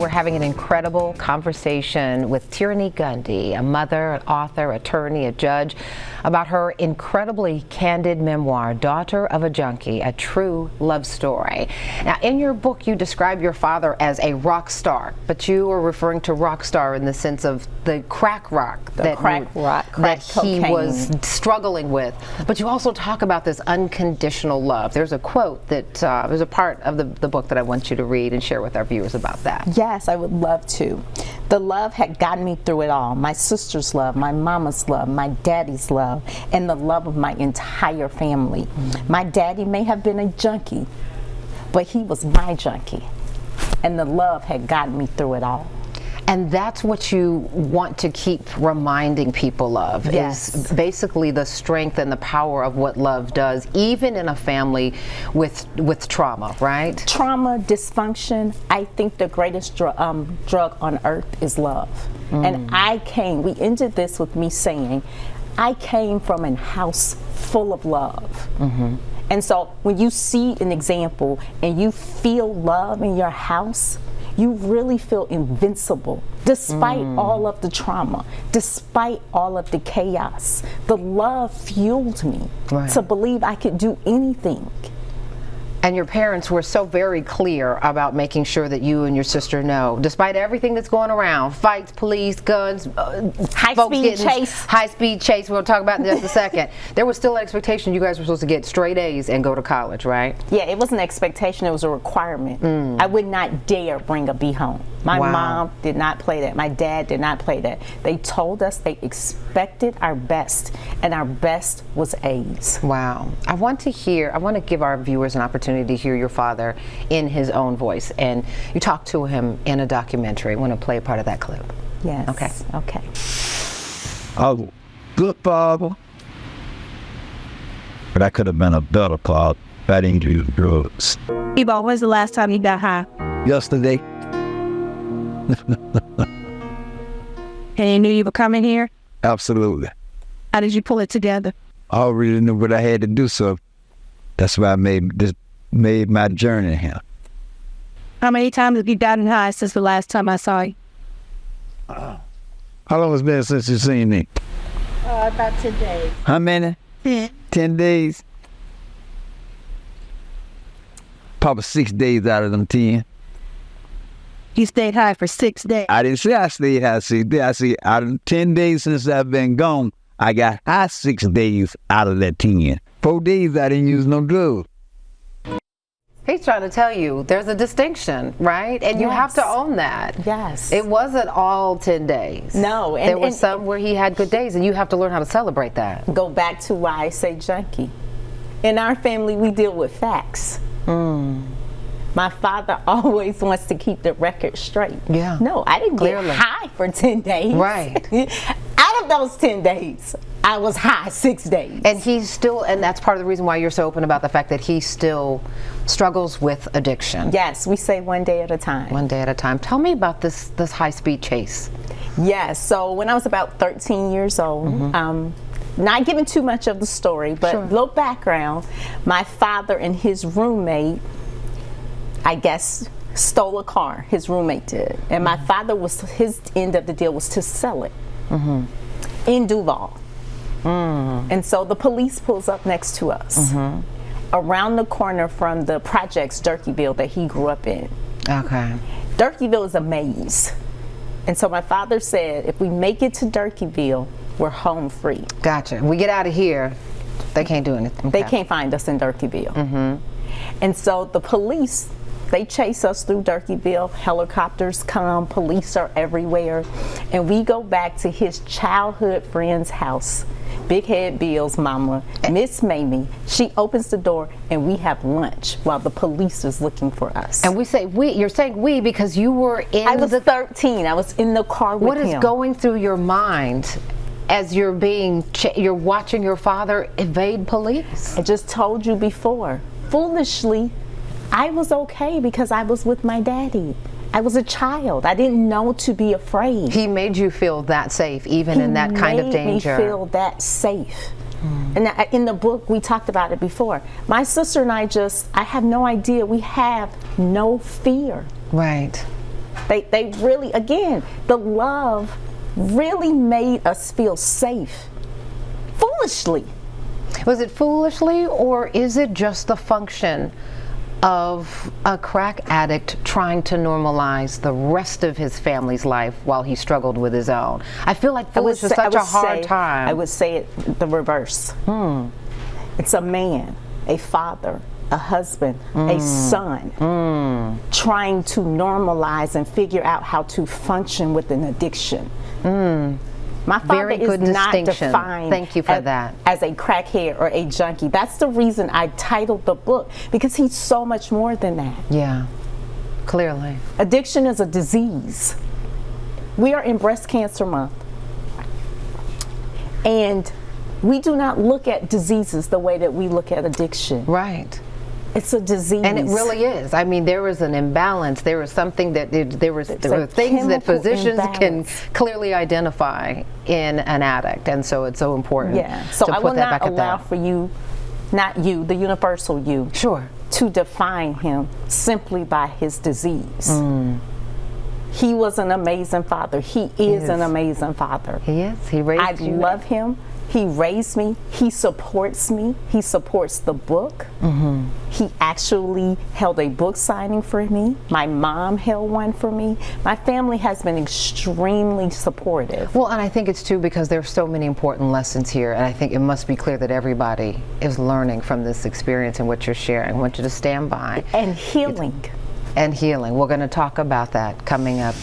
We're having an incredible conversation with Terrinee Gundy, a mother, an author, attorney, a judge, about her incredibly candid memoir, Daughter of a Junkie, a true love story. Now, in your book, you describe your father as a rock star, but you are referring to rock star in the sense of the crack rock that he was struggling with. But you also talk about this unconditional love. There's a quote that there's a part of the book that I want you to read and share with our viewers about that. Yes, I would love to. The love had gotten me through it all. My sister's love, my mama's love, my daddy's love, and the love of my entire family. My daddy may have been a junkie, but he was my junkie. And the love had gotten me through it all. And that's what you want to keep reminding people of, yes, is basically the strength and the power of what love does, even in a family with trauma, right? Trauma, dysfunction. I think the greatest drug on earth is love. And we ended this with me saying, I came from a house full of love. And so when you see an example and you feel love in your house, you really feel invincible despite all of the trauma, despite all of the chaos. The love fueled me to believe I could do anything. And your parents were so very clear about making sure that you and your sister know, despite everything that's going around, fights, police, guns, high-speed chase, we'll talk about in just a second. There was still an expectation you guys were supposed to get straight A's and go to college, right? Yeah, it was an expectation, it was a requirement. I would not dare bring a B home. My mom did not play that. My dad did not play that. They told us they expected our best, and our best was A's. Wow. I want to give our viewers an opportunity to hear your father in his own voice. And you talked to him in a documentary. I want to play a part of that clip. Yes. Okay. Okay. I was a good father, but I could have been a better father if I didn't do drugs. Ebo, when's the last time you got high? Yesterday. And you knew you were coming here? Absolutely. How did you pull it together? I already knew what I had to do, so that's why I made my journey here. How many times have you gotten high since the last time I saw you? How long has it been since you've seen me? About 10 days. How many? 10. 10 days? Probably 6 days out of them 10. You stayed high for 6 days. I didn't say I stayed high 6 days. I said out of 10 days since I've been gone, I got high 6 days out of that 10. 4 days I didn't use no drugs. He's trying to tell you there's a distinction, right? And you have to own that. Yes. It wasn't all 10 days. No. There were some where he had good days, and you have to learn how to celebrate that. Go back to why I say junkie. In our family, we deal with facts. My father always wants to keep the record straight. Yeah. No, I didn't get high for 10 days. Right. Out of those 10 days, I was high 6 days. And and that's part of the reason why you're so open about the fact that he still struggles with addiction. Yes, we say one day at a time. One day at a time. Tell me about this high-speed chase. Yes, so when I was about 13 years old, not giving too much of the story, but a little background, my father and his roommate, I guess, stole a car. His roommate did. And my father his end of the deal was to sell it in Duval. And so the police pulls up next to us, around the corner from the projects, Durkeeville, that he grew up in. Okay. Durkeeville is a maze. And so my father said, if we make it to Durkeeville, we're home free. Gotcha. We get out of here, they can't do anything. Okay. They can't find us in Durkeeville. And so the police, they chase us through Durkeeville. Helicopters come, police are everywhere. And we go back to his childhood friend's house. Big Head Bill's mama, Miss Mamie. She opens the door and we have lunch while the police is looking for us. And we say we, you're saying we because you were in I was 13. I was in the car with him. What is going through your mind as you're watching your father evade police? I just told you before. Foolishly, I was okay because I was with my daddy. I was a child. I didn't know to be afraid. He made you feel that safe, even in that kind of danger. He made me feel that safe. And in the book, we talked about it before. My sister and I have no idea. We have no fear. Right. They really, again, the love really made us feel safe. Foolishly. Was it foolishly, or is it just the function of a crack addict trying to normalize the rest of his family's life while he struggled with his own? I feel like foolish is such a hard time. I would say it the reverse. It's a man, a father, a husband, a son, trying to normalize and figure out how to function with an addiction. My father Very good is not distinction. defined Thank you for that. as a crackhead or a junkie. That's the reason I titled the book, because he's so much more than that. Yeah, clearly. Addiction is a disease. We are in Breast Cancer Month, and we do not look at diseases the way that we look at addiction. Right. It's a disease. And it really is. I mean, there was an imbalance. There was something that there were things that physicians can clearly identify in an addict, and so it's so important. Yeah. So to I put will that not back at allow that. for you, not you, the universal you, Sure. to define him simply by his disease. He was an amazing father. He is an amazing father. He is. He raised you. I love him. He raised me. He supports me. He supports the book. He actually held a book signing for me. My mom held one for me. My family has been extremely supportive. Well, and I think it's too because there's so many important lessons here, and I think it must be clear that everybody is learning from this experience and what you're sharing. I want you to stand by. And healing. And healing. We're going to talk about that coming up.